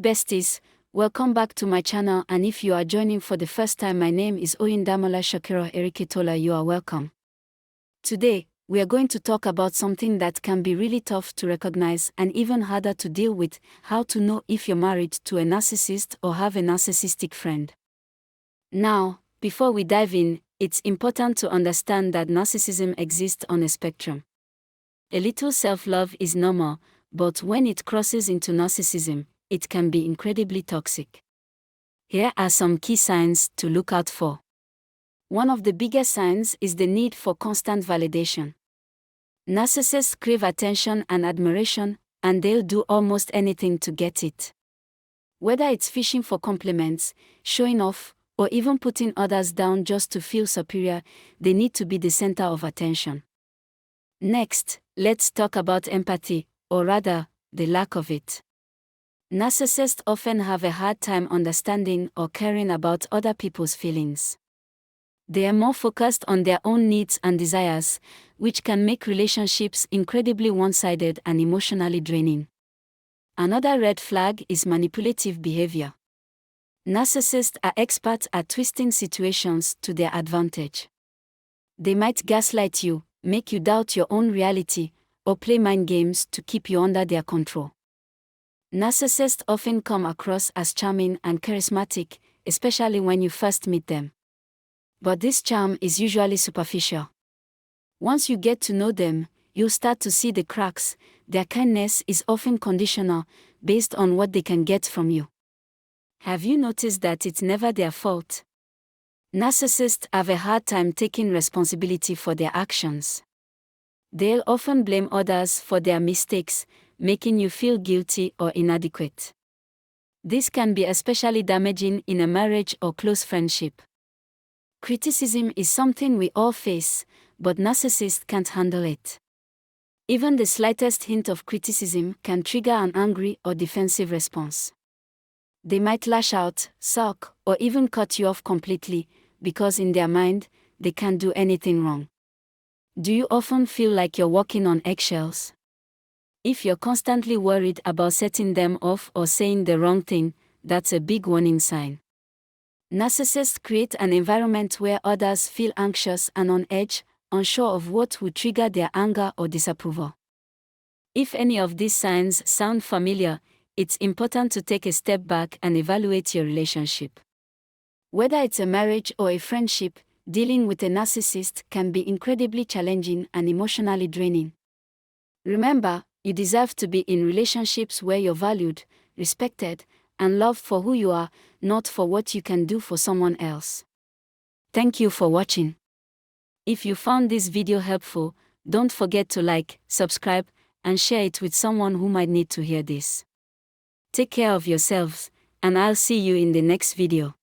besties, welcome back to my channel, and if you are joining for the first time, my name is Oyindamola Shokero Eriketola. You are welcome. Today, we are going to talk about something that can be really tough to recognize and even harder to deal with: how to know if you're married to a narcissist or have a narcissistic friend. Now, before we dive in, it's important to understand that narcissism exists on a spectrum. A little self-love is normal, but when it crosses into narcissism, it can be incredibly toxic. Here are some key signs to look out for. One of the biggest signs is the need for constant validation. Narcissists crave attention and admiration, and they'll do almost anything to get it. Whether it's fishing for compliments, showing off, or even putting others down just to feel superior, they need to be the center of attention. Next, let's talk about empathy, or rather, the lack of it. Narcissists often have a hard time understanding or caring about other people's feelings. They are more focused on their own needs and desires, which can make relationships incredibly one-sided and emotionally draining. Another red flag is manipulative behavior. Narcissists are experts at twisting situations to their advantage. They might gaslight you, make you doubt your own reality, or play mind games to keep you under their control. Narcissists often come across as charming and charismatic, especially when you first meet them. But this charm is usually superficial. Once you get to know them, you'll start to see the cracks. Their kindness is often conditional, based on what they can get from you. Have you noticed that it's never their fault? Narcissists have a hard time taking responsibility for their actions. They'll often blame others for their mistakes, making you feel guilty or inadequate. This can be especially damaging in a marriage or close friendship. Criticism is something we all face, but narcissists can't handle it. Even the slightest hint of criticism can trigger an angry or defensive response. They might lash out, sulk, or even cut you off completely, because in their mind, they can't do anything wrong. Do you often feel like you're walking on eggshells? If you're constantly worried about setting them off or saying the wrong thing, that's a big warning sign. Narcissists create an environment where others feel anxious and on edge, unsure of what will trigger their anger or disapproval. If any of these signs sound familiar, it's important to take a step back and evaluate your relationship. Whether it's a marriage or a friendship, dealing with a narcissist can be incredibly challenging and emotionally draining. Remember, you deserve to be in relationships where you're valued, respected, and loved for who you are, not for what you can do for someone else. Thank you for watching. If you found this video helpful, don't forget to like, subscribe, and share it with someone who might need to hear this. Take care of yourselves, and I'll see you in the next video.